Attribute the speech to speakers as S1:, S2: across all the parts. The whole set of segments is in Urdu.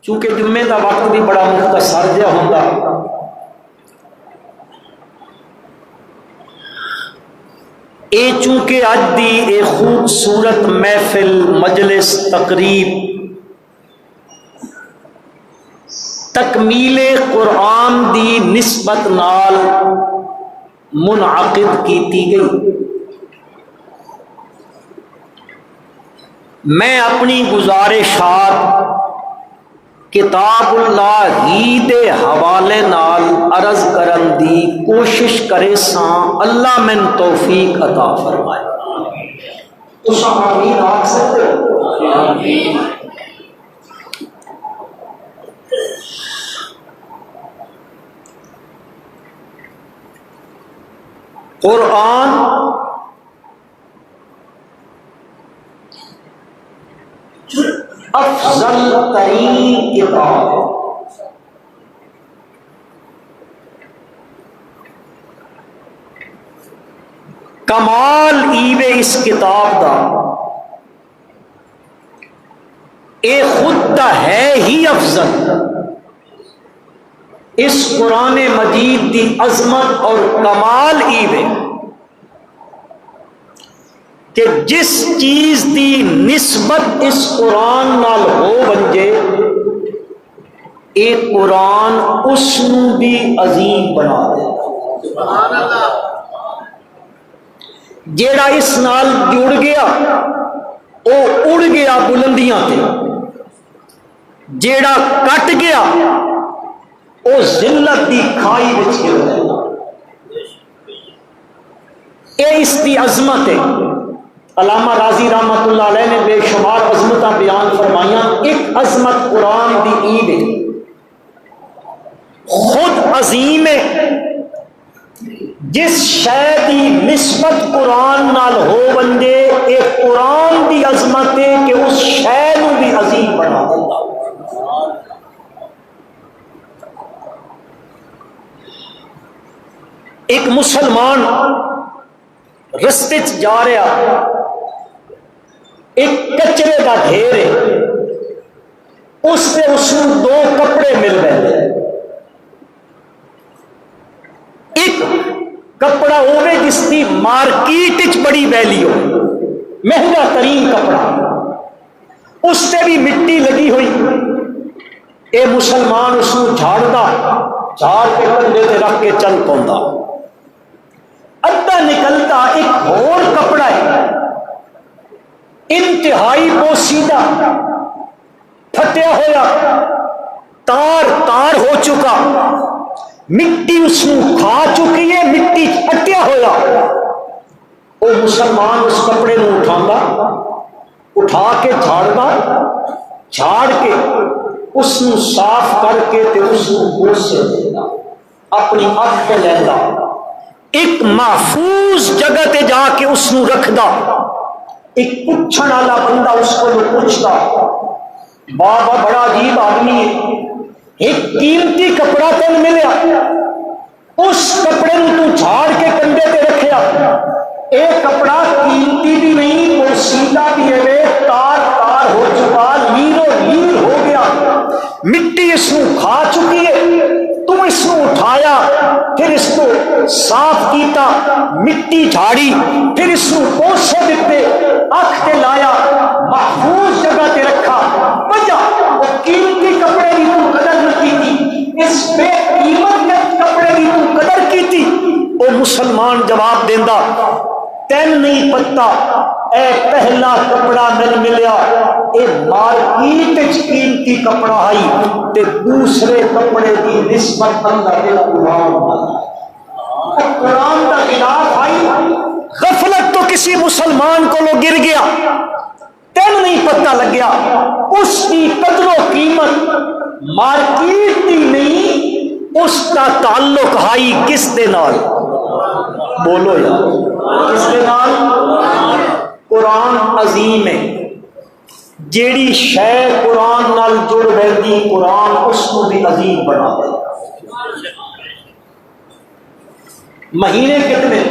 S1: چونکہ جمعے کا وقت بھی بڑا مختصر جہا ہوتا، اے چونکہ اج دی اے خوبصورت محفل مجلس تقریب تکمیل قرآن دی نسبت نال منعقد کیتی گئی، میں اپنی گزارشات کتاب اللہ ہی دے حوالے نال عرض کرن دی کوشش کرے ساں، اللہ من توفیق عطا فرمائے۔ تو آمین آکھ سکتے ہو؟ آمین۔ قرآن افضل ترین کتاب ہے، کمال ایوے اس کتاب دا اے خود دا ہے ہی افضل۔ اس قرآن مجید دی عظمت اور کمال ایوے کہ جس چیز دی نسبت اس قرآن نال ہو بنجے اے قرآن اس نو بھی عظیم بنا دے۔ سبحان اللہ۔ جیڑا اس نال جڑ گیا او اڑ گیا بلندیاں تے، جیڑا کٹ گیا او ذلت دی کھائی وچ گر گیا۔ اے اس دی عظمت ہے۔ علامہ راضی رحمۃ اللہ علیہ نے بے شمار عظمتاں بیان فرمائیاں، ایک عظمت قرآن دی عید ہے، خود عظیم ہے۔ جس شے دی نسبت قرآن نال ہو بندے اے قرآن دی عظمت ہے کہ اس شے نو بھی عظیم بنا دیتا۔ ایک مسلمان رستے چ جا رہا، ایک کچرے کا ڈھیر ہے، اس سے اس کو دو کپڑے مل گئے۔ ایک کپڑا ہوئے جس کی مارکیٹ بڑی ویلی ہو، مہنگا ترین کپڑا، اس سے بھی مٹی لگی ہوئی۔ اے مسلمان اس کو جھاڑتا، جھاڑ کے کندھے تے رکھ کے چل پوندا، ادھا نکلتا ایک اور کپڑا ہے انتہائی پوسیدہ، پھٹیا ہوا، تار تار ہو چکا، مٹی اس کو کھا چکی ہے، مٹی پھٹیا ہوا۔ وہ مسلمان اس کپڑے کو اٹھا کے جھاڑتا، جھاڑ کے اس کو صاف کر کے تے اس کو گوسے دیتا، اپنی اکھ پہ لیتا، ایک محفوظ جگہ تے جا کے اس کو رکھدا۔ ایک پوچھن والا بندہ اس کو پوچھتا، بابا بڑا عجیب آدمی ہے، ایک قیمتی کپڑا تین ملیا، اس کپڑے تو جھاڑ کے کندھے تے رکھیا، ایک کپڑا قیمتی بھی نہیں، پوسیدہ بھی ہے، تار تار ہو چکا، لیرو لیر ہو گیا، مٹی اس کو کھا چکی ہے، تم اس کو اٹھایا، پھر اس کو صاف کیتا، مٹی جھاڑی، پھر اس کو پوچھے دیتے، اکھ تے لایا، محفوظ جگہ تے رکھا، وجہ وہ قیمتی کپڑے کی تو قدر نہ کی تھی، اس بے قیمت کپڑے کی تو قدر کی تھی۔ وہ مسلمان جواب دیندا، تین نہیں پتا، اے پہلا کپڑا مل ملیا، اے مارکیٹ قیمتی کپڑا آئی، تے دوسرے کپڑے کی نسبت اللہ کے قرآن کا خلاف آئی۔ غفلت تو کسی مسلمان کو لو گر گیا، تین نہیں پتہ لگ گیا، اس کی قدر و قیمت مارکیٹ دی نہیں، اس کا تعلق آئی کس دے نال؟ بولو یار، کس دے نال؟ قرآن عظیم ہے، جیڑی شے قرآن نال جڑ بیندی قرآن اس کو بھی عظیم بنا دے۔ مہینے کتنے؟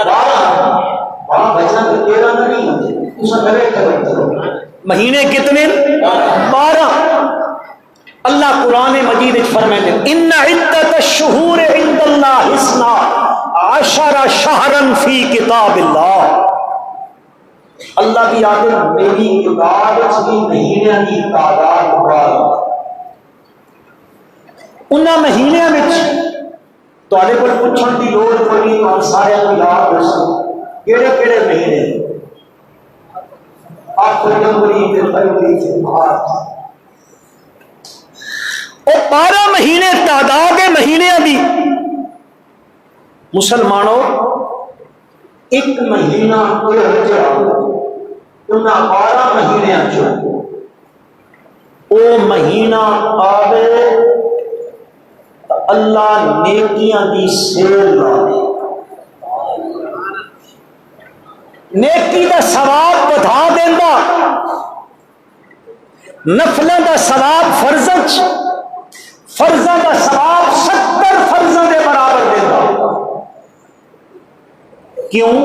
S1: 12 بچنا تو 13 نہیں ہوتے، اس میں کرے کرو، مہینے کتنے؟ 12۔ اللہ قرآن مجید فرمائے ان عدت الشہور عند اللہ 12 شہرا فی کتاب اللہ۔ اللہ کی آیت میری کتاب کی مہینوں کی تعداد مقرر، انہاں مہینوں میں تواڈے کول پوچھن دی لوڑ کوئی نہیں، اور سارے یاد رکھو کیڑے کیڑے مہینے۔ آپ جنوری تے فروری تے مارچ، اور 12 مہینے تعداد مہینے دی۔ مسلمانوں ایک مہینہ کوئی انہاں 12 مہینوں چوں او مہینہ آوے اللہ نیکیاں دی سیل لاوے، نیکی دا ثواب بڑھا دیندا، نفلاں دا ثواب فرضاں دا ثواب 70 فرضاں دے برابر دیندا۔ کیوں؟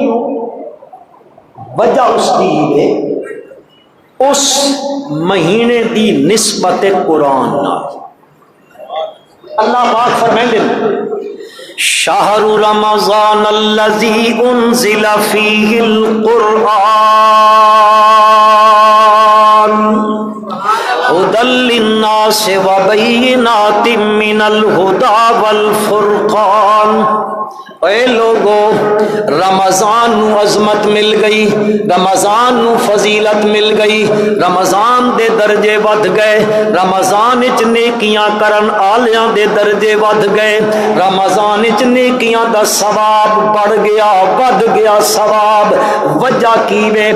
S1: وجہ اس دی ہے اس مہینے دی نسبت قرآن نال۔ اللہ پاک فرمائیں شہر رمضان الذی انزل فیہ القرآن ہدی للناس وبینات من الہدی والفرقان۔ اے لوگو، رمضان نو عظمت مل گئی، رمضان نو فضیلت مل گئی، رمضان دے درجے ود گئے، رمضان وچ نیکیاں کرن آلیاں دے درجے ود گئے، رمضان وچ نیکیاں دا ثواب بڑھ گیا، ود گیا ثواب۔ وجہ کی وے؟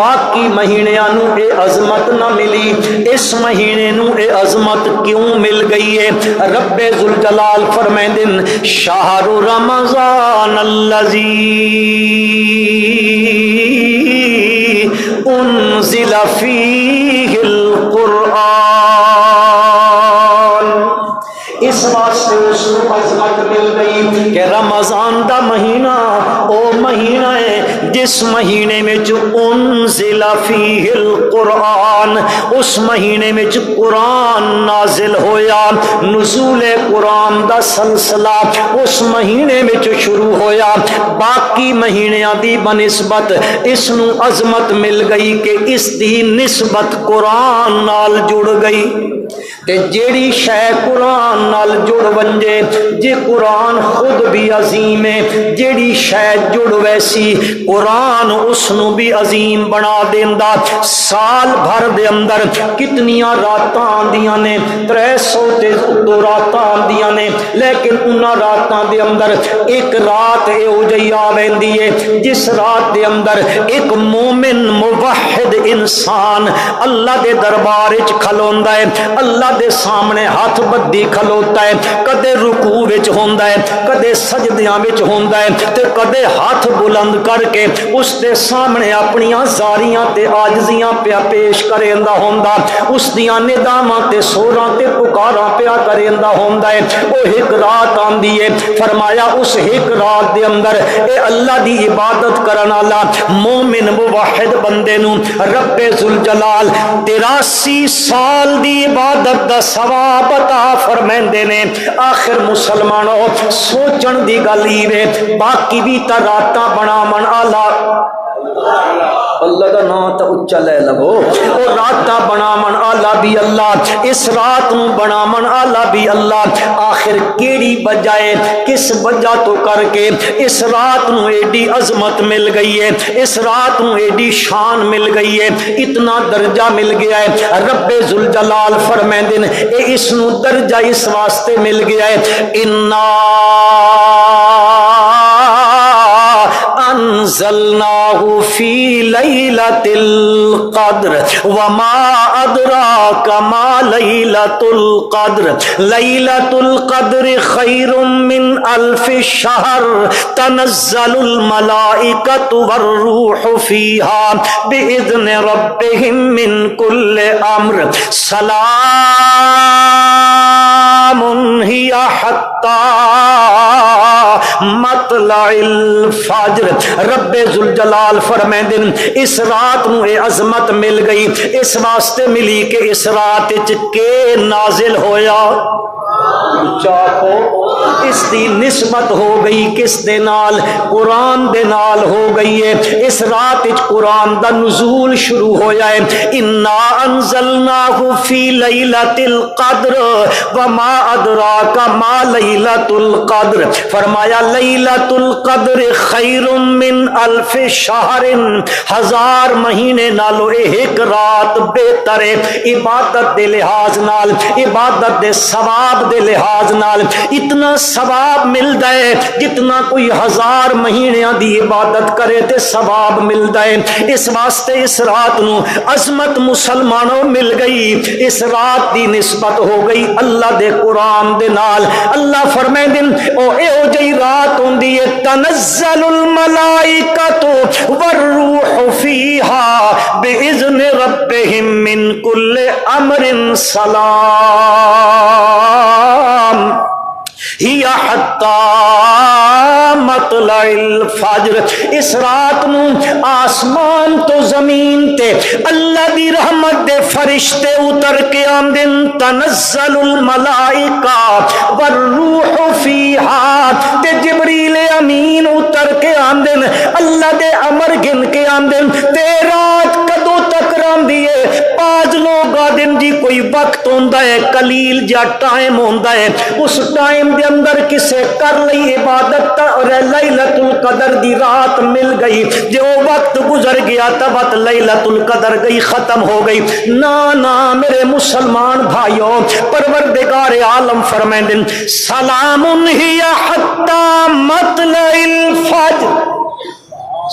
S1: باقی مہینیاں نو اے عظمت نہ ملی، اس مہینے نو اے عظمت کیوں مل گئی ہے؟ رب ذوالجلال فرمائیں شہر رمضان الذی انزل فیہ القرآن۔ اس واسطے اس کو عظمت مل گئی کہ رمضان دا مہینہ او مہینہ ہے جس مہینے میں انزل فیہ القرآن، اس مہینے میں قرآن نازل ہویا، نزول قرآن دا سلسلہ اس مہینے میں شروع ہویا۔ باقی مہینیاں دی بنسبت اس نو عظمت مل گئی کہ اس دی نسبت قرآن نال جڑ گئی۔ تے جیڑی شے قرآن نال جڑ ونجے، جے قرآن خود بھی عظیم ہے، جیڑی شے جڑ ویسی قرآن اس نو بھی عظیم بنا دیندا۔ سال بھر دے اندر کتنیاں راتاں آندیاں نے، 300 تے دو راتاں آندیاں نے، لیکن انہاں راتاں دے اندر ایک رات ایہو جہی آ ویندی ہے جس رات دے اندر ایک مومن موحد انسان اللہ دے دربار وچ کھلوندا ہے، اللہ دے سامنے ہاتھ بدی کھلوتا ہے، کدے رکوع وچ ہوندا ہے، کدے سجدیاں وچ ہوندا ہے، تے کدے ہاتھ بلند کر کے اس دے سامنے اپنیاں زاریاں تے عاجزیاں پیا پیش کریندا ہوندا، اس دیاں نداماں تے سوراں تے پکاراں پیا کریندا ہوندا ہے۔ او ایک رات آندی ہے، فرمایا اس ایک رات دے اندر اے اللہ دی عبادت کرن والا مومن موحد بندے نو رب ذوالجلال 83 سال دی عبادت دا ثواب عطا فرمیندے نے۔ آخر مسلمانوں سوچن دی گل ای وے، باقی بھی تا راتاں بناون والا اللہ دا نام تا اچا لے لو، او راتاں بناون والا بھی اللہ، اس رات نو بناون والا بھی اللہ۔ آخر کیڑی وجہ ہے، کس وجہ تو کر کے اس رات نو ایڈی عظمت مل گئی ہے، اس رات نو ایڈی شان مل گئی ہے، اتنا درجہ مل گیا ہے۔ رب ذوالجلال فرمائندے نے اے اس نو درجہ اس واسطے مل گیا ہے، انا انزلناہ فی لیلۃ القدر وما ادراک ما لیلۃ القدر لیلۃ القدر خیر من الف شہر تنزل الملائکۃ والروح فیہا باذن ربہم من کل امر سلام ہی حتی مطلع الفجر. رب ذوالجلال فرمائندے اس رات نو اے عظمت مل گئی، اس واسطے ملی کہ اس رات وچ کے نازل ہویا. چاہو اس دی نسبت ہو گئی کس دے نال؟ قرآن دے نال ہو گئی ہے. اس رات وچ قرآن دا نزول شروع ہویا ہے. انا انزلناہ فی لیلۃ القدر وما ادراک ما لیلۃ القدر. فرمایا لیلۃ القدر خیر من الف شہر، ہزار مہینے نالو ایک رات بہتر ہے. عبادت دے لحاظ نال، عبادت دے ثواب دے لحاظ نال اتنا ثواب ملدا ہے جتنا کوئی ہزار مہینیاں دی عبادت کرے تے ثواب ملدا ہے. اس واسطے اس رات نو عظمت مسلمانوں مل گئی. اس رات دی نسبت ہو گئی اللہ دے قرآن دے نال. اللہ فرمائندے او ایہو جئی رات ہوندی ہے تنزل الملائکۃ والروح فیہا باذن ربہم من کل امر سلام ہی حتی مطلع الفجر. اس رات نو آسمان تو زمین تے اللہ دی رحمت دے فرشتے اتر کے آمدن. تنزل الملائکہ والروح فیہا تے جبریل امین اتر کے آمدن اللہ دے امر گن کے آمدن. تے رات کدو تک راندی ہے؟ پانچ لوگ آدن جی کوئی وقت ہوندا ہے قلیل جا ٹائم ہوندا ہے، اس ٹائم دے اندر کسے کر لئی عبادت اور لیلۃ القدر دی رات مل گئی. جو وقت گزر گیا تب لیلۃ القدر گئی ختم ہو گئی. نا میرے مسلمان بھائیوں، پروردگار عالم فرمائندے سلام ہی حتی مطلع الفجر.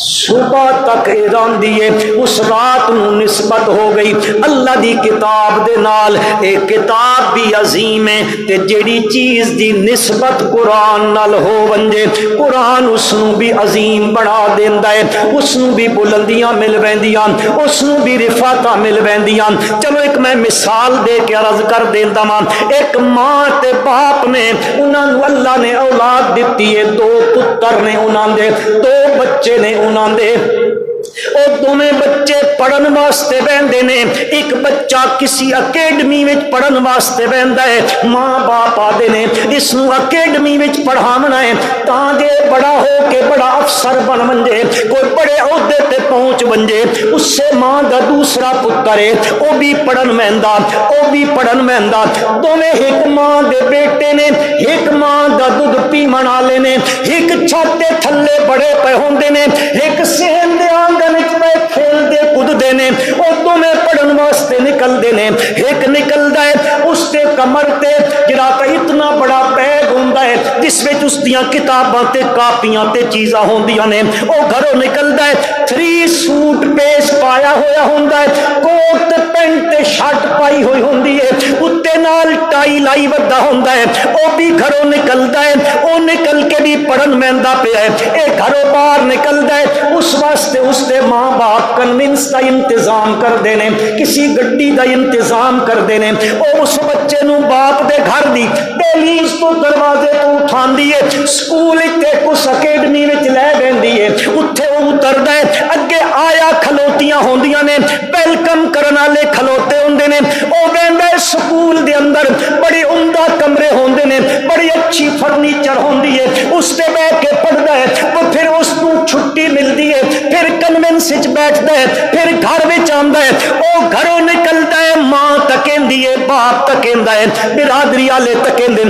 S1: صبح تک ایران دیے اس رات نو نسبت ہو گئی اللہ دی کتاب دے نال. اے کتاب بھی عظیم ہے تے جیڑی چیز دی نسبت قرآن نال ہو ونجے قرآن اس نو بھی عظیم بنا دیندا ہے، اس نو بھی بلندیاں مل ویندیاں، اس نو بھی رفعتاں مل ویندیاں. چلو ایک میں مثال دے کے عرض کر دیندا ماں. ایک ماں تے باپ نے انہاں نو اللہ نے اولاد دتی ہے، دو پتر نے انہاں دے، دو بچے نے انہاں دے. اور دونوں بچے پڑھن واسطے بہندے نے. ایک بچہ کسی اکیڈمی وچ پڑھن واسطے بہندا ہے. ماں باپ آدے نے اس نو اکیڈمی وچ پڑھاونا ہے تاں جے بڑا ہو کے بڑا افسر بن ونجے، کوئی بڑے عہدے تے پہنچ ونجے. اس سے ماں دا دوسرا پتر ہے او بھی پڑھن مہندا، او بھی پڑھن مہندا. دونوں ایک ماں دے بیٹے نے، ایک ماں دا دودھ پیمن والے نے. ایک چھت دے تھلے بڑے پے ہوندے نے، ایک صحن دے آنگن کھیل دے کود دے نے. او دونوں پڑھن واسطے نکل دے نے. ایک نکلدا ہے اس تے کمر تے جڑا اتنا بڑا بیگ ہوندا ہے جس وچ اس دیاں کتاباں تے کاپیاں تے چیزاں ہوندیاں نے. او گھروں نکلدا ہے 3 سوٹ پیش پایا ہویا ہوندا ہے، کوٹ تے پینٹ تے شرٹ پائی ہوئی ہوندی ہے، اُتے نال ٹائی لائی ودا ہوندا ہے. او بھی گھروں نکلدا ہے، او نکل کے بھی پڑھن مہندا پیا ہے. اے گھروں باہر نکلدا ہے اس واسطے اس دے ماں باپ کنونس کا انتظام کر دینے، کسی گڈی کا انتظام کر دینے. او اس بچے نو باپ دے گھر دی دہلیز تو دروازے تو اٹھاندی ہے، سکول تے کس اکیڈمی وچ لے بیندی ہے. اوتھے او اتردا ہے، اگے آیا کھلوتیاں ہوندیاں نے، ویلکم کرن والے کھلوتے ہوندے نے. او ویندا ہے سکول دے اندر بڑی عمدہ کمرے ہوندے نے، بڑی اچھی فرنیچر ہوندی ہے، اس تے بیٹھ کے پڑھدا ہے. وہ پھر اس کو چھٹی ملدی ہے، پھر کنونس وچ بیٹھدا ہے، پھر گھر وچ آندا ہے. او گھروں نکلدا ہے، ماں تکیندی ہے، باپ تکیندا ہے، برادری والے تکیندے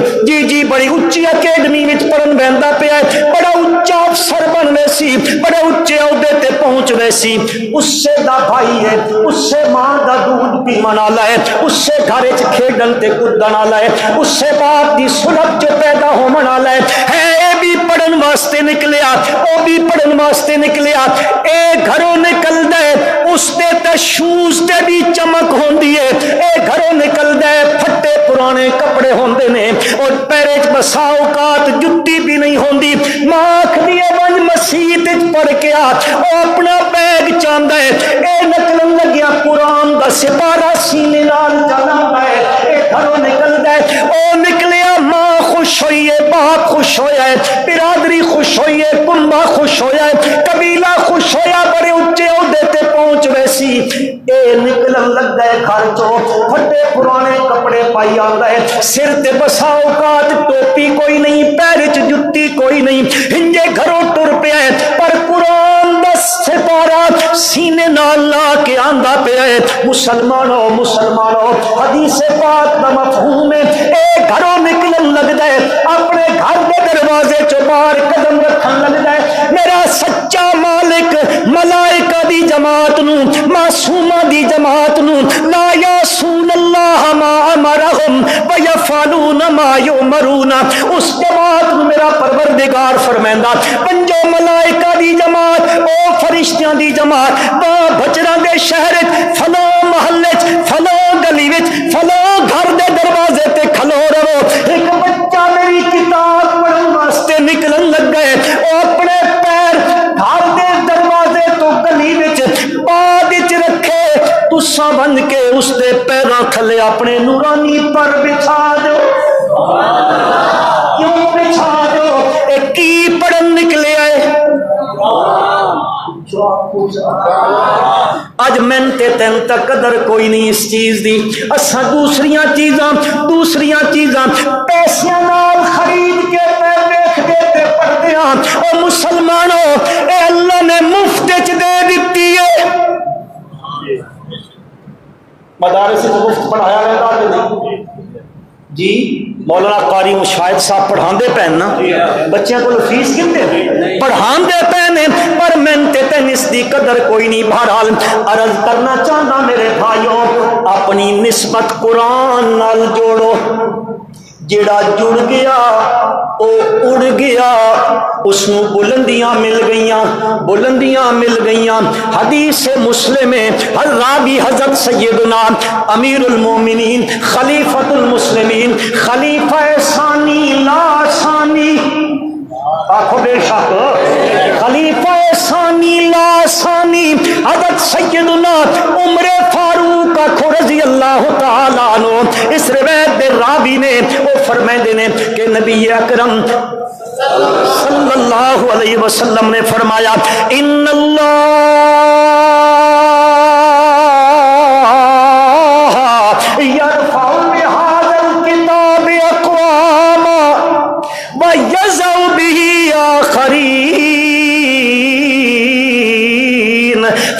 S1: جی بڑی اچھی اکیڈمی وچ پڑھن بہندا پیا ہے، بڑا اچا افسر بن ویسی، بڑے اچے عہدے تے پہنچ ویسی. اس سے دا بھائی ہے، اس سے ماں دا دودھ پیمن والا ہے، اس سے گھر وچ کھیڈن تے کودن والا ہے، اس سے باپ دی سلب چ پیدا ہون والا ہے. اے بھی پڑھن واسطے نکلیا، او بھی پڑھن واسطے نکلیا. اے گھروں نکلدا ہے اس دے تے شوز تے بھی چمک ہوندی ہے. اے گھروں نکلدا ہے پھٹے پرانے کپڑے ہوندے نے اور پیرے چ بسا اوقات جُتی بھی نہیں ہوندی. ماں آکھدی ہے ونج مسیت وچ پڑھ کے آ. او اپنا بیگ چاندا ہے، اے نکلن لگیا قرآن دا سپارہ سینے نال چلاندا ہے. اے گھروں نکلدا ہے، او نکلیا خوش ہویا ہے, برادری خوش ہوئی ہے, کنبا خوش ہویا ہے, قبیلہ خوش ہویا, بڑے اچے عہدے تے پہنچ ویسی. اے نکلن لگ گئے گھر چو, پھٹے پرانے کپڑے پائی آندا ہے, سر تے بسا اوقات ٹوپی کوئی نہیں, پیر چ جتی کوئی نہیں, ہنجے گھروں ٹر پیا ہے, پر قرآن دا سپارہ سینے نال لا کے آندا پیا ہے. مسلمانوں مسلمانوں, حدیث پاک دا مفہوم ہے, اے گھروں نکلن لگ جائے, اپنے گھر دے دروازے چ باہر قدم رکھن لگ جائے, میرا سچا مالک ملائکہ دی جماعت نو, معصومہ دی جماعت نو, لا یاسون اللہ ما امرہم ویفعلون ما یؤمرون, اس جماعت نو میرا پروردگار فرمیندا, پنجو ملائکہ دی جماعت, او فرشتیاں دی جماعت, با بچراں دے شہر فلاں محلے فلاں گلی وچ فلاں گھر دے دروازے تے کھلو رہو. ایک بچہ میری کتاب پڑھن واسطے نکلن لگ گئے, او اپنے پیر گھر دے دروازے تو گلی وچ بعد وچ رکھے, تساں بن کے اس دے پیراں تھلے اپنے نورانی پر بچھا دو. کیوں بچھا دو؟ اے کی پڑھن نکلے آئے؟ اج من تے تین تک قدر کوئی نہیں اس چیز دی. اساں دوسریاں چیزاں پیسیاں نال خرید کے پہ دیکھ دے تے پڑھدے ہاں. او مسلمانوں, اے اللہ نے مفت وچ دے دتی ہے. مدارس میں مفت پڑھایا گیا نہیں جی, مولانا قاری مشاہد صاحب پڑھاندے پے نا, بچیاں کو فیس کتنے پڑھاندے پے نے, پر من تے تین اس دی قدر کوئی نہیں. بہرحال عرض کرنا چاہتا میرے بھائیوں, اپنی نسبت قرآن نال جوڑو, جڑا جڑ گیا او اڑ گیا, اس نو بلندیاں مل گئیاں. حدیث مسلم میں راوی حضرت سیدنا امیر المومنین خلیفۃ المسلمین خلیفہ ثانی لا ثانی, آخو بے شک خلیفہ ثانی لا ثانی حضرت سیدنا عمر فاروق آخو رضی اللہ تعالیٰ عنہ, اس روایت دے راوی نے وہ فرمائے نے کہ نبی اکرم صلی اللہ علیہ وسلم نے فرمایا, ان اللہ یرفع بہذا الکتاب اقواما ویضع بہ آخرین.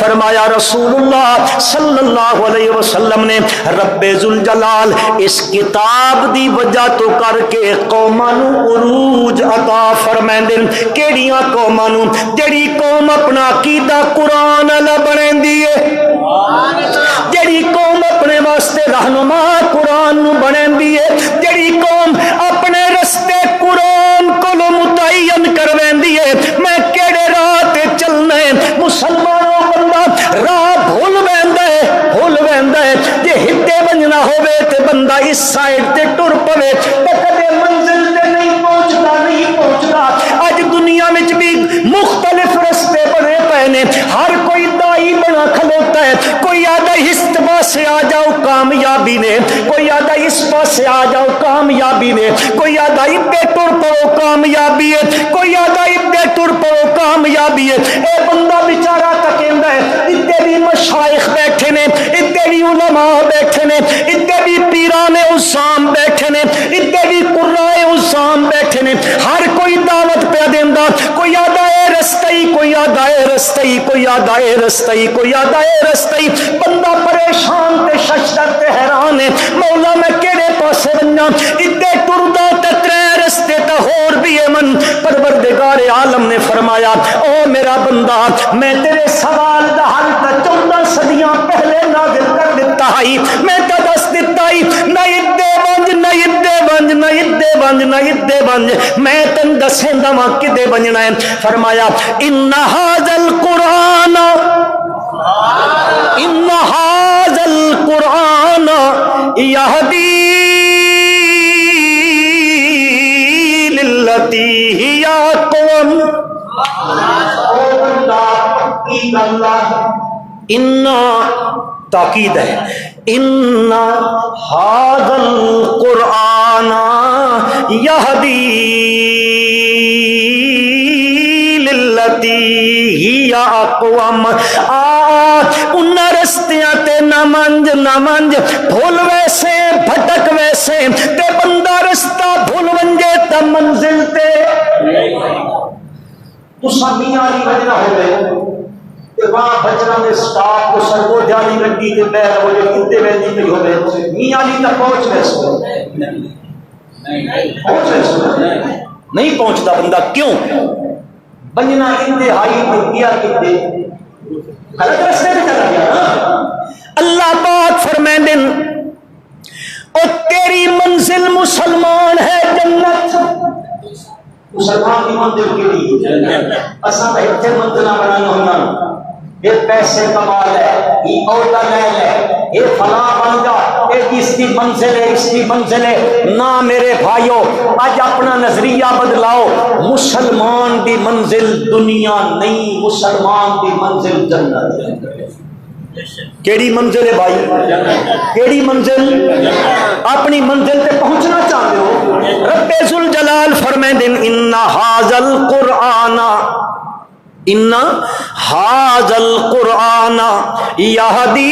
S1: فرمایا رسول اللہ صلی اللہ علیہ وسلم نے, رب ذوالجلال اس کتاب دی وجہ تو کر کے قوماں نو عروج عطا فرمائندے. کیڑیاں قوماں نو؟ جڑی قوم اپنا عقیدہ قرآن والا بنیندی ہے, جڑی قوم اپنے واسطے رہنما قرآن نو بنیندی ہے, جڑی قوم اپنے رستے قرآن کو متعین کرویندی ہے, میں کیڑے راہ تے چلنا ہے. مسلمانوں بندہ راہ بھول ویندا ہے, جے ہتے بننا ہوے تے بندہ اس سائڈ تے ٹر پوے تے کدے منزل تے نہیں پہنچدا. اج دنیا وچ بھی مختلف رستے بنے پے نے, ہر کوئی دائی بنا کھلوتا ہے, کوئی آدھا اس پاسے آ جاؤ کامیابی نے, کوئی آدھا اس پاسے آ جاؤ کامیابی نے, کوئی آدھا ادھر ٹر پو کامیابی ہے, کوئی آدھا ادھر ٹر پو کامیابی ہے. اے بندہ بیچارہ تکیندا ہے, ادھر بھی مشائخ بیٹھے نے, ادھر بھی علماء بیٹھے نے, ادھر بھی پیران عظام بیٹھے نے, ادھر بھی قرائے عظام بیٹھے نے, ہر کوئی دعوت پہ دیندا, کوئی آدھا اے رستئی, کوئی آدھا اے رستئی, کوئی آدھا اے رستئی, کوئی آدھا اے رستئی. بندہ پریشان تے ششدر تے حیران ہے, مولا میں کیڑے پاسے بننا, ادھر ٹردا تے ترے رستے تے ہور بھی ہے من. پروردگار عالم نے فرمایا, او میرا بندہ, میں تیرے سوال دا حل تا 14 صدیاں پہلے نازل کر دیتا ہے, میں تے دس دیتا ہے, نہ ادے بنج, میں تن دسیندا وا کدے بننا ہے. فرمایا ان ھذا القرآن یہدی للتی ہی اقوم. ان تاکید ہے, ان ھذا القرآن یہدی اقوام ان رستیاں تے نہ منج بھول ویسے بھٹک ویسے تے بندہ رستہ بھول ونجے تا منزل تے تو میاں علی بجنا ہو گئے کہ وہاں بچنا میں سٹاپ کو سرگو جانی لگی کہ بیر ہو جو کتے بیندی پہ ہو گئے میاں علی تک پہنچ ویسے نہیں پہنچتا بندہ کیوں بننا انتہائی دیا کتے غلط رستے پہ چلا گیا نا اللہ پاک فرمائیں اور تیری منزل مسلمان ہے جنت مسلمان کی منزل کے لیے اصلا اتنے منزل بنانا ہونا یہ پیسے کما لے یہ عہدہ لے لے یہ فلاں بن جا یہ اس کی منزل ہے نہ میرے بھائیو آج اپنا نظریہ بدلاؤ مسلمان دی منزل دنیا نہیں مسلمان دی منزل جنت کیڑی منزل ہے بھائی کیڑی منزل اپنی منزل پہ پہنچنا چاہتے ہو رب ذوالجلال فرمائیں ان ھذا القرآن یہدی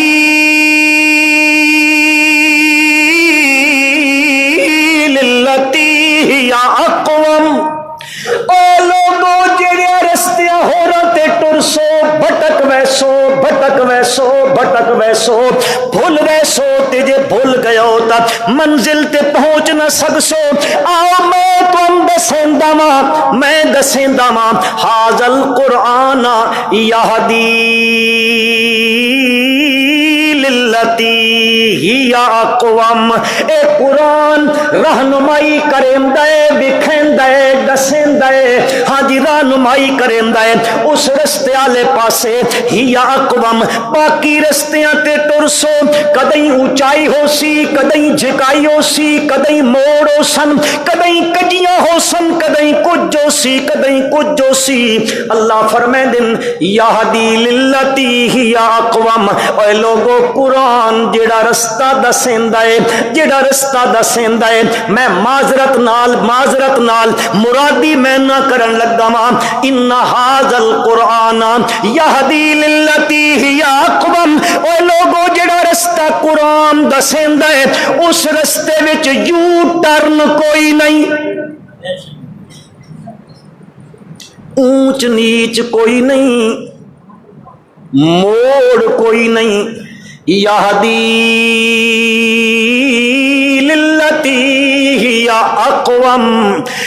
S1: للتی ہی اقوم او لوگو جڑے رستیاں ہو رہتے ٹرسو بھٹک ویسو بھول ویسو تے جے بھول گیا ہوتا منزل تے پہنچ نہ سکسو آؤ میں تم دسیندا ماں ھذا القرآن یہدی للتی ہی اقوم اے قرآن رہنمائی کریندا ہے بکھیندا ہے دسیندا ہے ہاں جی رہنمائی کریندا ہے اس رستے والے پاسے ہی اقوم باقی رستیاں تے ٹرسو کدیں اونچائی ہو سی کدیں جھکائی ہو سی کدیں موڑ ہو سن کدیں کجیاں ہو سن کدیں کچھ ہو سی اللہ فرمائے دن یہدی للتی ہی اقوم اے لوگوں قرآن جڑا رستہ دسیندا ہے میں معذرت نال مرادی میں نہ کرن لگا ماں ان ھذا القرآن یہدی للتی ہی اقوم اے لوگوں جڑا رستہ قرآن دسیندا ہے اس رستے وچ یو ٹرن کوئی نہیں اونچ نیچ کوئی نہیں موڑ کوئی نہیں یہدی للتی ہی اقوم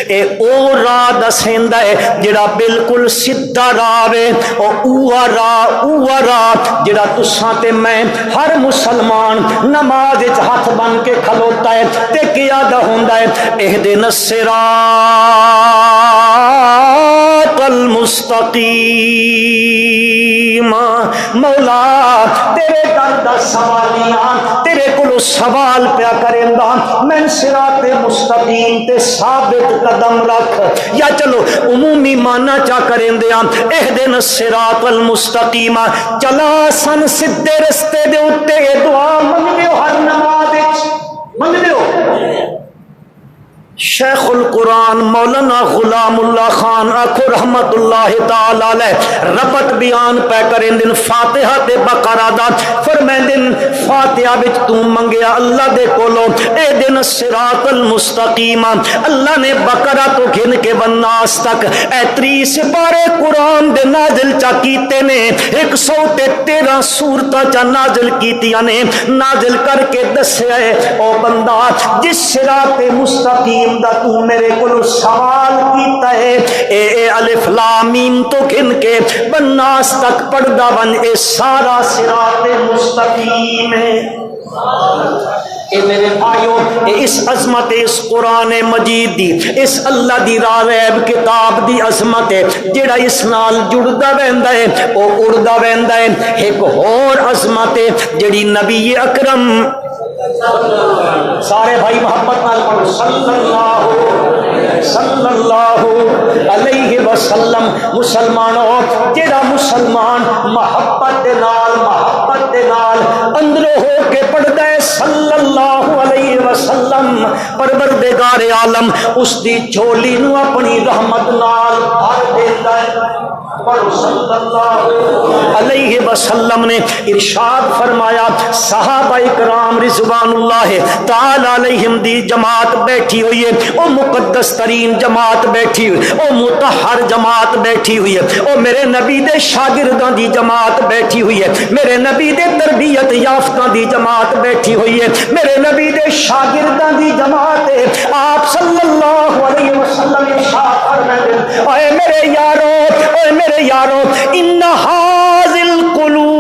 S1: اے او راہ دسیندا ہے جڑا بالکل سیدھا راہ ہے اوہ راہ جڑا تساں تے میں ہر مسلمان نماز وچ ہاتھ بن کے کھلوتا ہے تے کیا دا ہوندا ہے اہدنا الصراط المستقیم مولا تیرے در دا سوالیاں تیرے کولو سوال پیا کریندا میں صراط مستقیم تے ثابت قدم رکھ یا چلو عمومی مانا چا کریندیاں اہدنا الصراط المستقیم چلا سن سدھے رستے دے اوتے دعا منگیو ہر نماز وچ منگیو شیخ القرآن مولانا غلام اللہ خان آخو رحمت اللہ تعالی علیہ ربط بیان پہ کریں دن فاتحہ تے بقرہ دا فرمائیں دن فاتحہ بچ تو منگیا اللہ دے کولو اے دن الصراط المستقیم اللہ نے بقرہ تو گھن کے والناس تک اے 30 سپارے قرآن دے نازل چا کیتے نے 113 سورتاں چا نازل کیتیاں نے نازل کر کے دسے او بندہ جس صراط مستقیم دا تو میرے کو سوال کیتا ہے اے الف لام میم تو گن کے بناس تک پڑھدا ون اے سارا صراط مستقیم ہے اے میرے بھائیو اس عظمت اس قرآن مجید دی اس اللہ دی راغب کتاب دی عظمت ہے جڑا اس نال جڑدا ویندا ہے او اڑدا ویندا ہے ایک اور عظمت ہے جڑی نبی اکرم سارے بھائی محبت نال پڑھو صلی اللہ علیہ وسلم مسلمانوں جڑا مسلمان محبت دے نال اندروں ہو کے پڑھدا ہے صلی اللہ علیہ وسلم پروردگار عالم اس دی جھولی نو اپنی رحمت نال بھر دیندا ہے علیہ وسلم نے ارشاد فرمایا، صحابہ کرام رضوان اللہ تعالی علیہم دی جماعت بیٹھی ہوئی ہے، وہ مقدس ترین جماعت بیٹھی ہوئی، وہ مطہر جماعت بیٹھی ہوئی ہے، وہ میرے نبی دے شاگرداں دی جماعت بیٹھی ہوئی ہے، میرے نبی دے تربیت یافتہ دی جماعت بیٹھی ہوئی ہے، میرے نبی دے شاگرداں دی جماعت ہے۔ آپ صلی اللہ علیہ وسلم ارشاد فرماتے ہیں، اے میرے یارو، اے میرے یارو، ان ہاذل قلوب،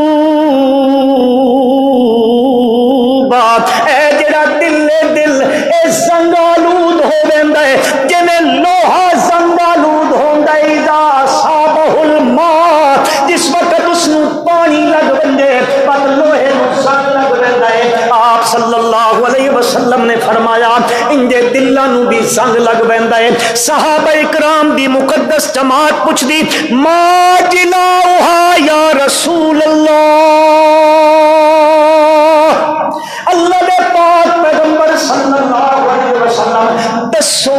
S1: اے جڑا دل اے زنگ آلود ہو ویندا ہے، جویں لوہا زنگ آلود ہوندا ہے، اذا صابہ الماء، جس وقت اس نو پانی لگ ویندے پر لوہے نو زنگ لگ ویندا ہے۔ آپ صلی اللہ علیہ وسلم نے فرمایا ان دے دلاں نو بھی زنگ لگ ویندا ہے۔ صحابہ کرام دی مقدس جماعت پوچھدی، ما جلاؤہا یا رسول اللہ، اللہ دے پاک پیغمبر صلی اللہ علیہ وسلم دسو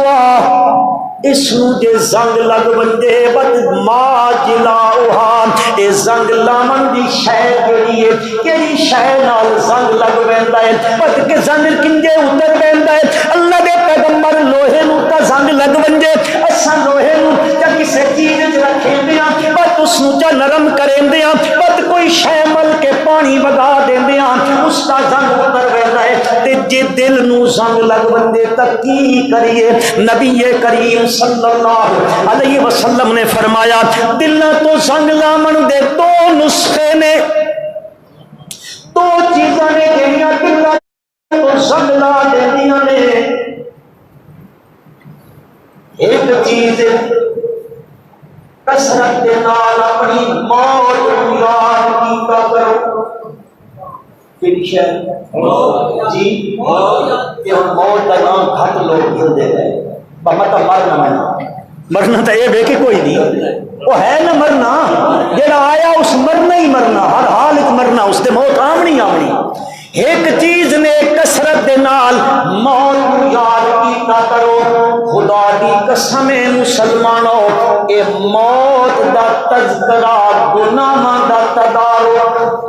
S1: اس نو جے زنگ لگ وندے بد ما جلاؤہا، اے زنگ لامن دی شے کیڑی ہے، کیڑی شے نال زنگ لگ ویندا ہے، بد کے زنگ کنجے اتر ویندا ہے۔ اللہ دے پیغمبر لوہے نو تا زنگ لگ ونجے، اساں لوہے نو تا کسے چیز وچ رکھیندیاں، بد اس نو چا نرم کریندیاں، بد کوئی شے مل کے پانی وگا دیندیاں، اس دا زنگ اتر ویندا ہے۔ تے جے دل نو زنگ لگ وندے تا کی کریے؟ نبی کریم صلی اللہ علیہ وسلم نے فرمایا، دلاں تو زنگ لامن دے دو نسخے نے، دو چیزاں نے جہاں دلاں تو زنگ لا دیندیاں نے۔ ایک چیز کثرت دے نال اپنی موت نوں یاد کیتا کرو، جی موت کا نام گھٹ لوگ گھلتے گئے، مطلب مرنا تو یہ کہ کوئی نہیں، وہ ہے نہ مرنا، جڑا آیا اس مرنا ہی مرنا، ہر حال مرنا، اس دے موت آمنی آمنی۔ ایک چیز نے کثرت دے نال موت یاد کیتا کرو، خدا دی قسم مسلمانوں، اے موت دا تذکرہ گناہاں دا تدارک،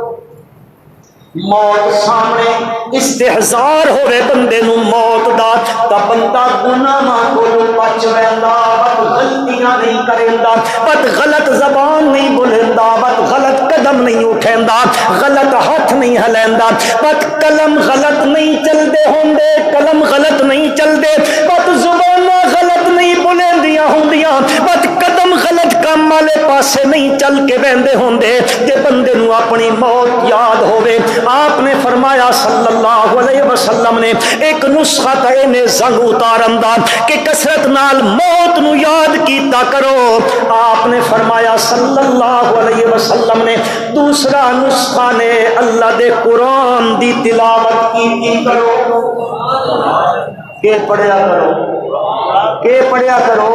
S1: موت سامنے استحضار ہوئے بندے نو موت دا تا بندہ گناہاں کو بچ ویندا، بد غلطیاں نہیں کریندا، بد غلط زبان نہیں بولیندا، بد غلط قدم نہیں اٹھیندا، غلط ہاتھ نہیں ہلیندا، بد قلم غلط نہیں چلدے ہوندے، قلم غلط نہیں چلدے، بد زباناں غلط نہیں بولیندیاں ہوندیاں، بد قدم غلط کام والے پاسے نہیں چل کے بہندے ہوندے، تے بندے نو اپنی موت یاد ہوے۔ آپ نے فرمایا صلی اللہ علیہ وسلم نے ایک نسخہ تے نے زنگ اتارن دا کہ کثرت نال موت نو یاد کیتا کرو۔ آپ نے فرمایا صلی اللہ علیہ وسلم نے دوسرا نسخہ نے اللہ دے قرآن دی تلاوت کی کرو، کہ پڑھیا کرو، کہ پڑھیا کرو۔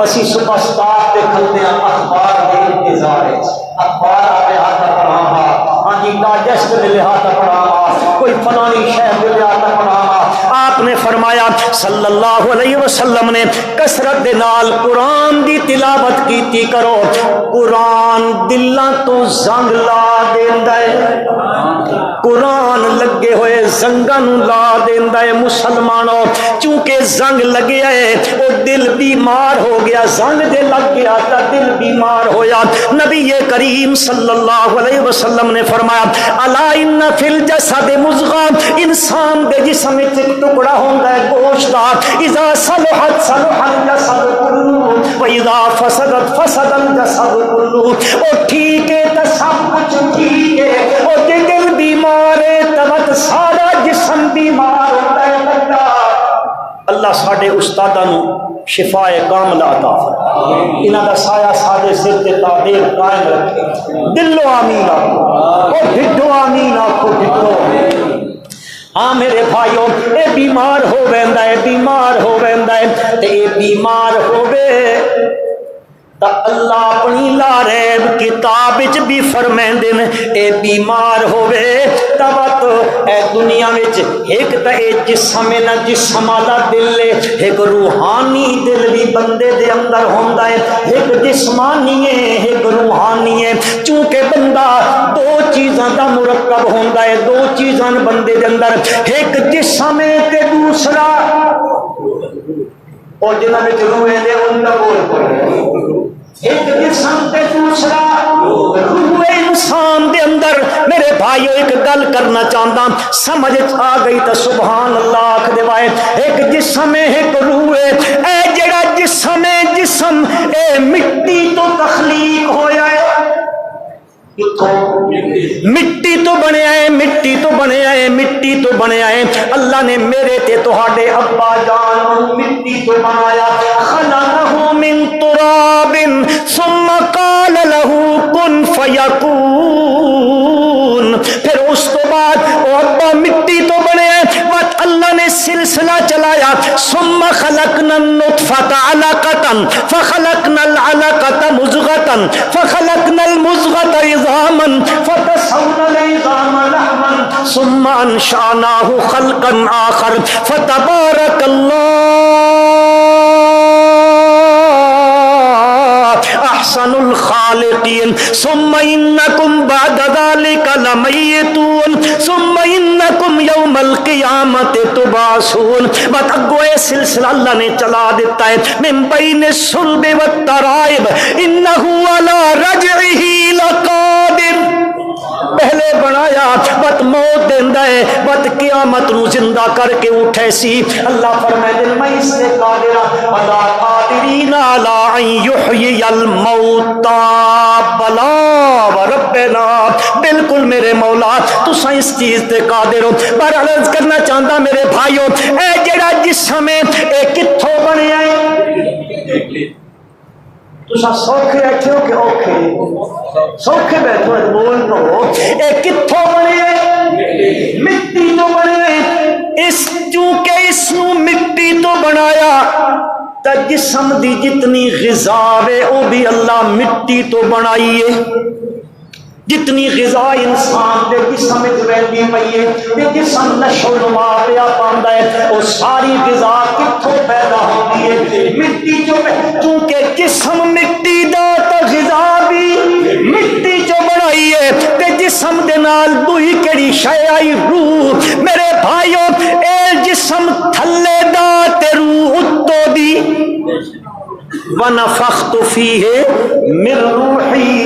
S1: اسی صبح سٹاف تے کھلتے ہیں اخبار دے انتظار ہے، اخبار آئے ہاتھ پڑھاوا، ہاں جی ڈائجسٹ ملے ہاتھ پڑھاوا، کوئی فلانی شہر ملے ہاتھ پڑھاوا۔ آپ نے فرمایا صلی اللہ علیہ وسلم نے کثرت دے نال قرآن دی تلاوت کیتی کرو، قرآن دلاں تو زنگ لا دیندا ہے، قرآن لگے ہوئے زنگاں نو لا دیندا ہے۔ مسلمانوں چونکہ زنگ لگیا ہے وہ دل بیمار ہو گیا، زنگ دے لگ گیا تا دل بیمار ہویا۔ نبی کریم صلی اللہ علیہ وسلم نے فرمایا الا ان فی الجسد مضغہ، انسان دے جسم وچ ایک ٹکڑا ہوندا ہے گوشت دا، اذا صلحت صلح الجسد کلہ و اذا فسدت فسد الجسد کلہ، او ٹھیک ہے تے سب کچھ ٹھیک ہے، او دل بیمار ہے تے سارا جسم بیمار ہوتا ہے۔ بندہ اللہ ساڈے استاداں نو شفاء کاملہ عطا فرمائے، انہاں دا سایہ ساڈے سر تے تا دیر قائم رکھے۔ دلو آمین آکھو، او ڈھڈو آمین آکھو، ڈھڈو۔ ہاں میرے بھائیو، اے بیمار ہو ویندا ہے، بیمار ہو ویندا ہے، تے اے بیمار ہووے تا اللہ اپنی لا ریب کتاب وچ بھی فرمیندے نے اے بیمار ہوئے تبت اے دنیا وچ ایک تا اے جسم نہ جسم والا دل ہے، ایک روحانی دل بھی بندے دے اندر ہوندا ہے، ایک جسمانی ہے ایک روحانی ہے، چونکہ بندہ دو چیزاں دا مرکب ہوندا ہے، دو چیزاں بندے دے اندر، ایک جسم ہے تے دوسرا اور جنہاں وچ روح ہے ان دا بول ایک جسم تے دوسرا روح انسان دے اندر۔ میرے بھائیو ایک گل کرنا چاہتا سمجھ آ گئی تو سبحان اللہ آکھ دے وائے، ایک جسم ہے ایک روح ہے، اے جڑا جسم ہے جسم اے مٹی تو تخلیق ہویا ہے، مٹی تو بنیا ہے، مٹی تو بنیا ہے، مٹی تو بنیا ہے۔ اللہ نے میرے تے تہاڈے ابا جان مٹی تو بنایا، خلقہ من تراب ثم قال له کن فیکون، پھر اس تو بعد وہ ابا مٹی تو بنے وقت اللہ نے سلسلہ چلایا، ثم خلقنا النطفة علقة فخلقنا العلقة مضغة فخلقنا المضغة عظاما فكسونا العظام لحما ثم انشأناه خلقا آخر فتبارك احسن الخالقین ثم انکم بعد ذلك لمیتون ثم انکم یوم القیامت تبعثون۔ بات اگوئے سلسلہ اللہ نے چلا دیتا ہے، من بین الصلب والترائب انہ علی رجعہ لقادر، پہلے بنایا بت موت دیندا ہے بت قیامت نو زندہ کر کے اٹھے سی۔ اللہ فرمائے دل میں اس سے قادر الا قادرین علی ان یحیی الموتى بلا وربنا، بالکل میرے مولا تساں اس چیز تے قادر ہو۔ پر عرض کرنا چاہتا میرے بھائیو اے جڑا جسم ہے اے کتھوں بنیا ہے؟ تساں سوکھے بیٹھے ہو کہ اوکھے؟ سوکھے بیٹھے ہو بول دو، اے کتھوں بنے مٹی تو بنے، اس چونکہ اس نو مٹی تو بنایا تا جسم دی جتنی غذا ہے وہ بھی اللہ مٹی تو بنائیے، جتنی غذا انسان دے جسم وچ رہندی پئی ہے تے جسم نشو نما پیا پاندا ہے، وہ ساری غذا کتھوں پیدا ہوندی ہے؟ مٹی چوں، چونکہ جسم مٹی دا تے غذا بھی مٹی چوں بنائی ہے تے جسم دے نال دوئی کیڑی شے آئی؟ روح۔ میرے بھائیو اے جسم تھلے دا تے روح اتو دی، وَنَفَخْتُ فِيهِ مِن رُوحِي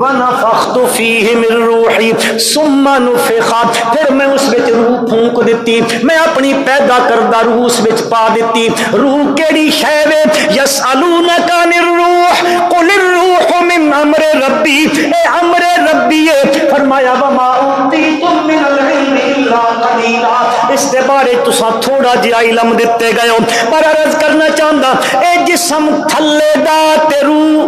S1: وَنَفَخْتُ فِيهِ مِن رُوحِي ثُمَّ نُفِخَ، پھر میں اس وچ روح پھونک دیتی، میں اپنی پیدا کردہ روح اس وچ پا دیتی۔ روح کیڑی شے وے؟ یسألونک عن الروح قل الروح من امر ربی، اے امر ربی ہے، فرمایا وما اوتیتم من العلم الا قلیلا، اس دے بارے تساں تھوڑا جہا علم دیتے گئے ہو۔ پر عرض کرنا چاہتا اے جسم تھلے دا تے روح،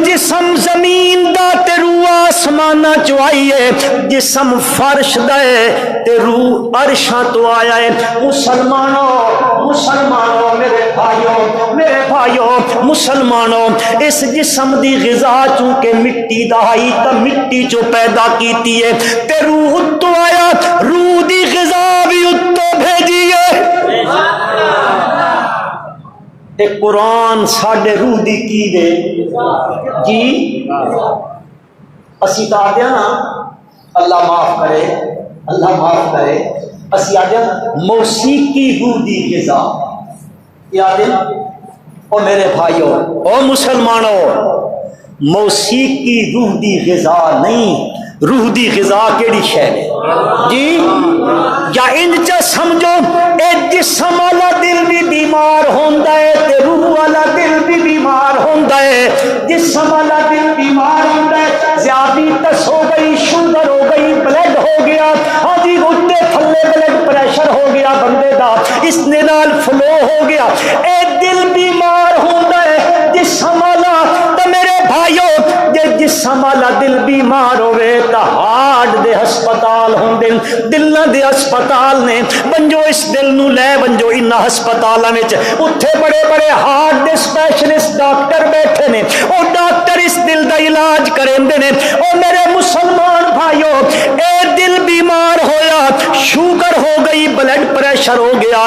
S1: جسم زمین دا تے روح آسمانہ چو آئی ہے، جسم فرش دے تے روح عرشاں تو آیا ہے۔ مسلمانوں میرے بھائیو مسلمانوں، اس جسم دی غذا چونکہ مٹی دا آئی تا مٹی چو پیدا کیتی ہے تے روح اتو آیا، روح دی غذا بھی اتو بھیجی ہے۔ ایک قرآن ساڑھے روح دی کی دے جی، اسی تا آدھیا نا اللہ معاف کرے، اللہ معاف کرے، اسی آدھیا موسیقی روح دی غذا، یاد ہے؟ او میرے بھائیو او مسلمانوں، موسیقی روح دی غذا نہیں، روح دی غذا کیڑی شے ہے جی؟ یا انچا سمجھو اے جسم والا دل بھی بیمار ہوندا ہے تے روح والا دل بھی بیمار ہوندا ہے۔ جسم والا دل بیمار ہوندا ہے، ذیابیطس ہو گئی، شوگر ہو گئی، بلڈ ہو گیا، ہاں جی اٹھتے تھلے بلڈ پریشر ہو گیا بندے دا، اس نے نال فلو ہو گیا، اے دل بیمار ہوندا ہے جسم والا۔ تے میرے بھائیو جے جسم والا دل بیمار ہوئے تا ہارٹ دے ہسپتال ہوندے، دل دلاں دے ہسپتال نے، بنجو اس دل نو لے بنجو انہاں ہسپتالاں وچ اوتھے بڑے بڑے ہارٹ دے اسپیشلسٹ ڈاکٹر بیٹھے نے، او ڈاکٹر اس دل دا علاج کریندے نے۔ او میرے مسلمان بھائیو، اے دل بیمار ہویا، شوگر ہو گئی، بلڈ پریشر ہو گیا،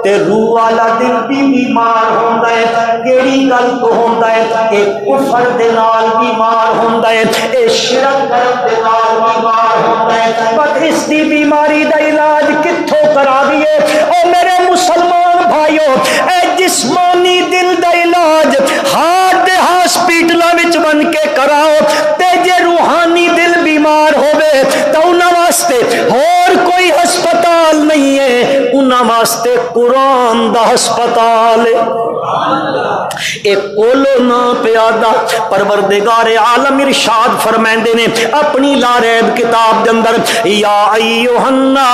S1: تے روح والا دل بھی بیمار ہوندا ہے۔ کیڑی گل تو ہوندا ہے کہ کفر دے نال بیمار ہوندا ہے، اے شرک دے نال بیمار ہوندا ہے۔ پر اس دی بیماری دا علاج کتھوں کرا دیے؟ او میرے مسلمان بھائیو، اے جسمانی دل دا علاج ہارٹ دے ہاسپٹلاں وچ بن کے کراؤ، تے جے روحانی دل بیمار ہوے تو انہاں واسطے اور کوئی ہسپتال نہیں ہے، انہاں واسطے قرآن دا ہسپتال ہے۔ ایک کولو نا پیادا پروردگار عالم ارشاد فرمائندے نے اپنی لا ریب کتاب دے اندر، یا ایھا الناس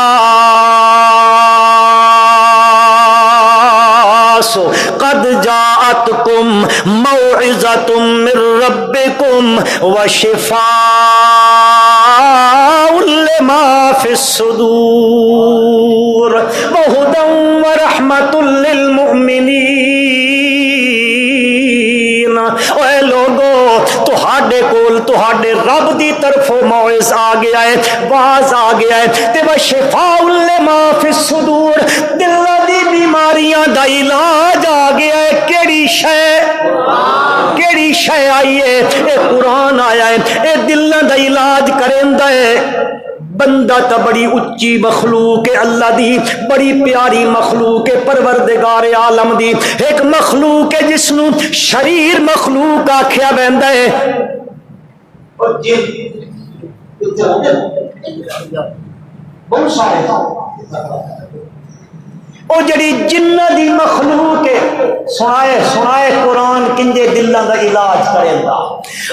S1: قد جاءتکم موعظۃ من ربکم وشفاء لما فی الصدور وہدی ورحمۃ للمؤمنین۔ اے لوگو، تہاڈے کول تہاڈے رب دی طرفوں موعظ آ گیا ہے، واز آ گیا ہے، تے وشفاء لما فی الصدور، دلاں دی بیماریاں دا علاج آ گیا ہے۔ کیڑی شے؟ کیڑی شے آئی ہے؟ اے قرآن آیا ہے، اے دلاں دا علاج کریندا ہے۔ بندہ تا بڑی اچھی مخلوق ہے اللہ دی، بڑی پیاری مخلوق ہے پروردگار عالم دی، ایک مخلوق ہے جس نو شریر مخلوق آکھیا ویندا ہے۔ اور جن بہت سارے او جڑی جنہ دی مخلوق ہے، سنائے قرآن کنجے دلاں دا علاج کریندا۔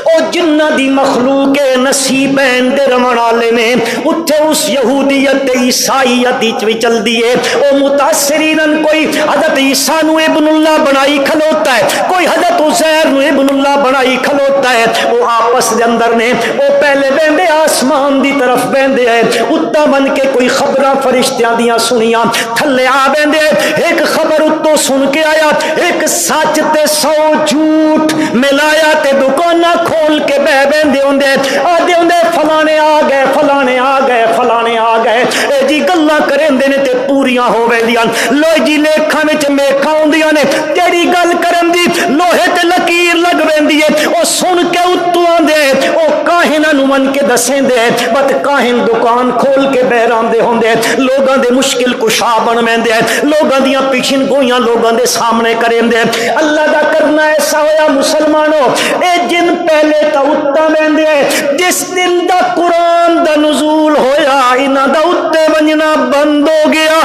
S1: او جنہ دی مخلوق ہے نصیبین دے رمن والے نے، اتھے اس یہودیت تے عیسائیت وچ چل دیے۔ او متاثرین کوئی حضرت عیسیٰ نو ابن اللہ بنائی کھلوتا ہے، کوئی حضرت عزیر نو ابن اللہ بنائی کھلوتا ہے۔ او آپس دے اندر نے، او پہلے بہندے آسمان دی طرف بہندے ہے، اتا بن کے کوئی خبراں فرشتیاں دیاں سنیاں، تھلے آ ایک خبر اتو سن کے آیا، ایک سچ تے 100 جھوٹ ملایا تے دکاناں کھول کے بہ بیندے ہوندے آدھے ہوندے فلانے آ گئے، فلانے آ گئے، فلانے آ گئے، اے جی گلاں کریندے نے تے پوریاں ہو ویندیاں۔ لو جی لیکھاں وچ میکھاں ہوندیاں نے، جیڑی گل کرن دی لوہے تے لکیر لگ ویندی ہے، او سن کے اتو آندے او کاہناں نو من کے دسیندے، بت کاہن دکان کھول کے بہ راندے ہوندے، لوگاں دے مشکل کشا بن ویندے، لوگاں دیاں پیشن گوئیاں لوگاں دے سامنے کریں دے۔ اللہ دا کرنا ایسا ہویا مسلمانوں، اے جن پہلے تا اتا ویندے جس دن دا قرآن دا نزول ہویا انہاں دا اتے ونجنا بند ہو گیا۔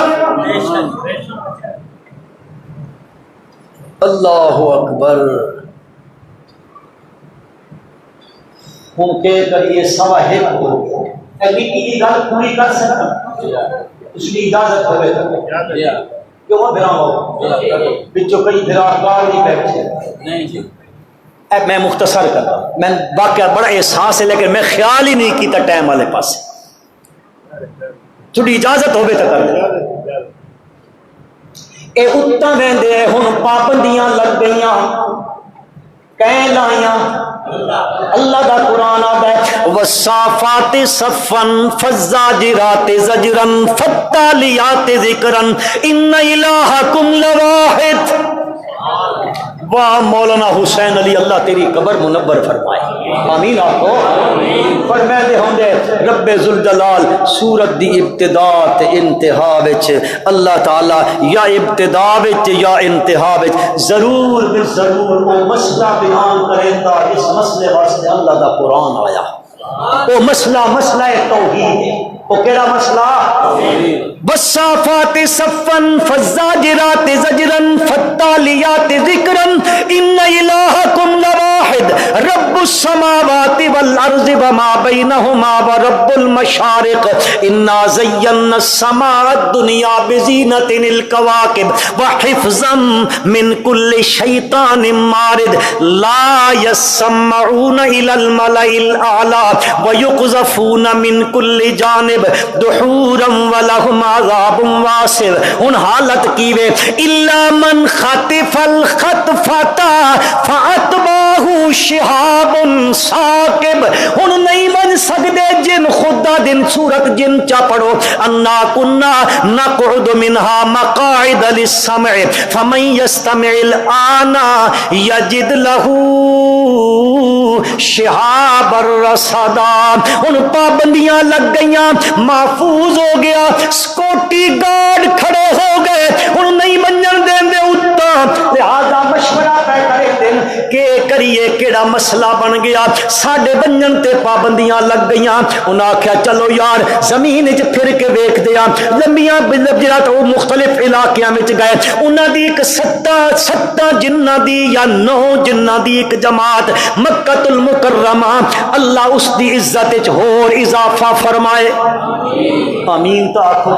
S1: اللہ اکبر۔ ہوں کہ کریے سوا ہک ہو گیا، اگلی کی گل پوری کر سکتا اس کی اجازت ہوئے کیوں بھرا ہو بچوں کئی بھراکار نہیں بیٹھے۔ میں مختصر کرتا ہوں، میں واقعہ بڑا احساس ہے لیکن میں خیال ہی نہیں کیتا ٹائم والے پاس، تھوڑی اجازت ہوئے تو کر دیں۔ اے اتنا ویندے ہن پابندیاں لگ گئیاں، کہیں لائیاں، اللہ دا قرآن آدھا ہے وَالصَّافَّاتِ صَفًّا فَالزَّاجِرَاتِ زَجْرًا فَالتَّالِيَاتِ ذِكْرًا إِنَّ إِلَٰهَكُمْ لَوَاحِدٌ۔ واہ مولانا حسین علی اللہ تیری قبر منور فرمائے، آمین آکھو۔ فرمائے ہوں دے رب ذوالجلال سورت دی ابتدا تے انتہا وچ اللہ تعالی یا ابتدا وچ یا انتہا وچ ضرور ضرور وہ مسئلہ بیان کریندا، اس مسئلے واسطے اللہ دا قرآن آیا۔ وہ مسئلہ توحید ہے۔ وہ کیڑا مسئلہ؟ والصافات صفا فالزاجرات زجرا فالتاليات ذکرا ان الہکم لواحد۔ واحد رب السماوات والارض وما بينهما ورب المشارق انا زينا السماء الدنيا بزينة الكواكب وحفظا من كل شيطان مارد لا يسمعون الى الملأ الاعلى ويقذفون من كل جانب دحورا ولهم عذاب واصب. ان حالت کی وے الا من خطف الخطفة فاتبعه شهاب ثاقب. ان نہیں بن سکتے جن خدا دن صورت جن چا پڑھو انا کنا نقعد منها مقاعد للسمع فمن يستمع الآن يجد له شہاب الرصدا. ان پابندیاں لگ گئیاں محفوظ ہو گیا سکوٹی گارڈ کھڑے ہو گئے ان نہیں منجن دین دے اتا لہذا مشورہ پہ کرے دن کہ کریے کیڑا مسئلہ بن گیا ساڑھے بنجن تے پابندیاں لگ گئیاں. انہاں آکھیا چلو یار زمین وچ پھر کے ویکھ دیاں لمبیاں جڑا تو مختلف علاقیاں وچ گئے انہاں دی ایک ستاں جنہ دی یا 9 جنہ دی ایک جماعت مکہ المکرمہ اللہ اس دی عزت وچ ہور اضافہ فرمائے آمین. تو آکھو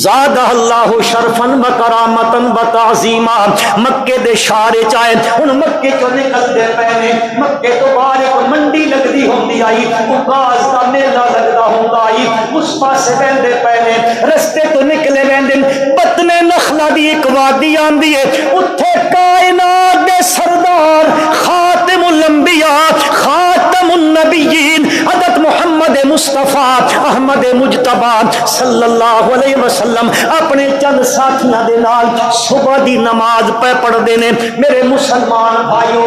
S1: زادہ اللہ شرفن و کرامتن و تعظیما. مکے دے شارے چائے ان مکے چو نکل دے پہنے مکے تو باہر ایک منڈی لگدی ہوندی آئی اکاز دا میلہ لگدا ہوندا آئی اس پاسے ویندے پہنے رستے تو نکلے ویندن بطن نخلا دی ایک وادی آندی ہے اتھے کائنات دے سردار خاتم الانبیاء خاتم النبیین حضرت محمد مصطفیٰ احمد مجتبی صلی اللہ علیہ وسلم اپنے چند ساتھیاں دے نال صبح دی نماز پہ پڑھ دینے. میرے مسلمان بھائیو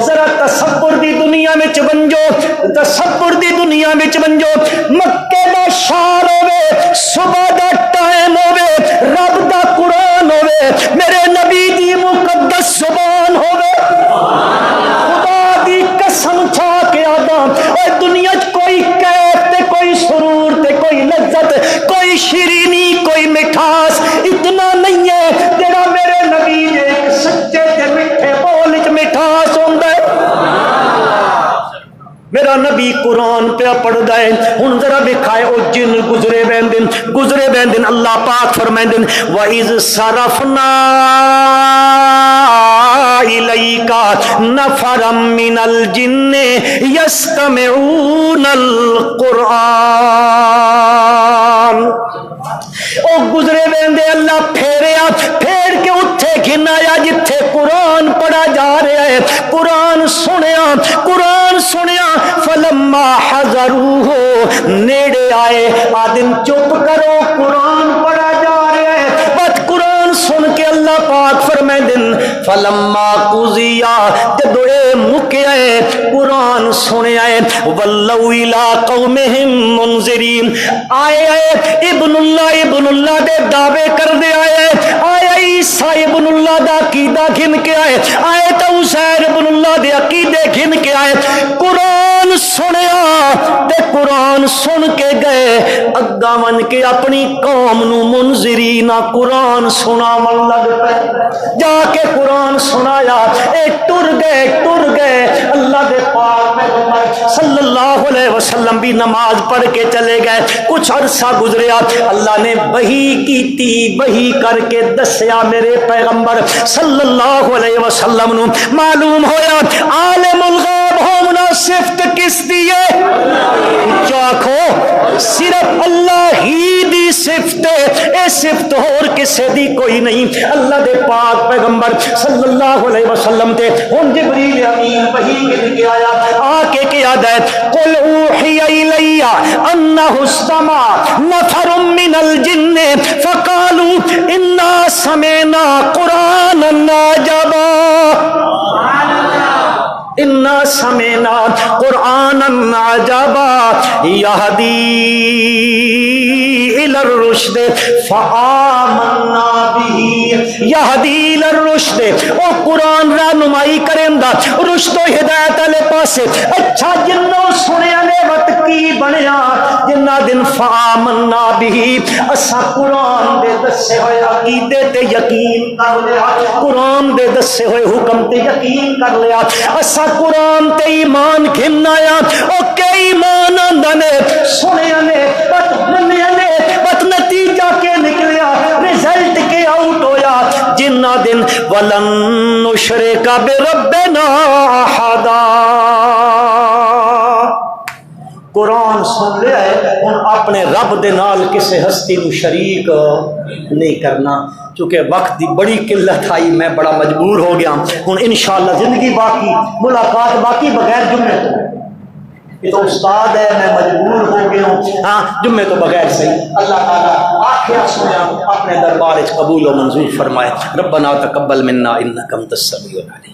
S1: ذرا تصور دی دنیا میں بنجو مکے دا شار ہوئے صبح دا ٹائم ہوئے رب دا قرآن ہوئے میرے نبی دی مقدس زبان ہوئے خدا دی قسم چھا کے آدھا اور دنیا کوئی کیف تے کوئی سرور تے کوئی لذت کوئی شیرینی کوئی مٹھاس اتنا نہیں ہے تیرا میرے نبی نے ایک سچے تے میٹھے بول وچ مٹھاس ہوندا ہے. میرا نبی قرآن پہ پڑھدا ہے. ہن ذرا دکھائے او جن گزرے بیندن اللہ پاک فرمائندن وَإِذْ صَرَفْنَا إِلَيْكَ نَفَرًا مِّنَ الْجِنِّ يَسْتَمِعُونَ الْقُرْآنَ. او گزرے بیندے اللہ پھیر کے اتھے گھنایا جتھے قرآن پڑھا جا رہا ہے قرآن سنیا فلما حضروہ نیڑے آئے آدم چپ کرو قرآن پڑھا جا رہا ہے بات قرآن سن کے اللہ پاک فرمائندن فلما قضیا جدو اے مکے آئے قرآن سنے آئے ولو الی قومہم منذرین آئے ابن اللہ دے دعوے کر دے آئے عیسیٰ ابن اللہ دا عقیدہ گھن کے آئے تو عزیر ابن اللہ دے عقیدے گھن کے آئے قرآن سنیا تے قرآن سن کے گئے اگا من کے اپنی قوم نو منذرین قرآن سنا من لگ پہ جا کے قرآن سنایا اے ٹر گئے اللہ دے پاک پیغمبر صلی اللہ علیہ وسلم بھی نماز پڑھ کے چلے گئے. کچھ عرصہ گزریا اللہ نے وحی کر کے دسیا میرے پیغمبر صلی اللہ علیہ وسلم نو معلوم ہویا عالم الغیب ہونا صفت کس دی ہے چاکھو صرف اللہ ہی دی صفت ہے اے صفت اور کسے دی کوئی نہیں. اللہ دے پاک پیغمبر صلی اللہ علیہ وسلم تے ہن جبریل امین وحی کے آیا آ کے کیا ہے قل اوحی الی انہ استمع نفر من الجن فقالوا انا سمعنا قرانا عجبا انا سمعنا قرانا عجبا یہدی إلى الرشد فآمنا به يهدي إلى الرشد او قرآن رہنمائی کریندا رشد و ہدایت والے پاسے اچھا جنوں سنیا نے وقت کی بنیا جنہ دن فآمنا به اسا قرآن دے دسے ہوئے عقیدے تے یقین کر لیا قرآن دے دسے ہوئے حکم تے یقین کر لیا اسا قرآن تے ایمان گھنایا او کہ ایمان آندا نے سنیا نے بت منیا نے بت نتیجہ کے نکلیا رزلٹ کے آؤٹ ہویا جنہ دن ولن نشرک بربنا احدا قرآن سن لیا ہے ہن اپنے رب دے نال کسے ہستی نو شریک نہیں کرنا چونکہ وقت دی بڑی قلت آئی میں بڑا مجبور ہو گیا ہن انشاءاللہ زندگی باقی ملاقات باقی بغیر جمعے تو یہ تو استاد ہے میں مجبور ہو گیا ہوں ہاں جمعے تو بغیر صحیح اللہ تعالیٰ آخر سنیا اپنے دربار قبول و منظور فرمائے ربنا تقبل منا انک انت السمیع العلیم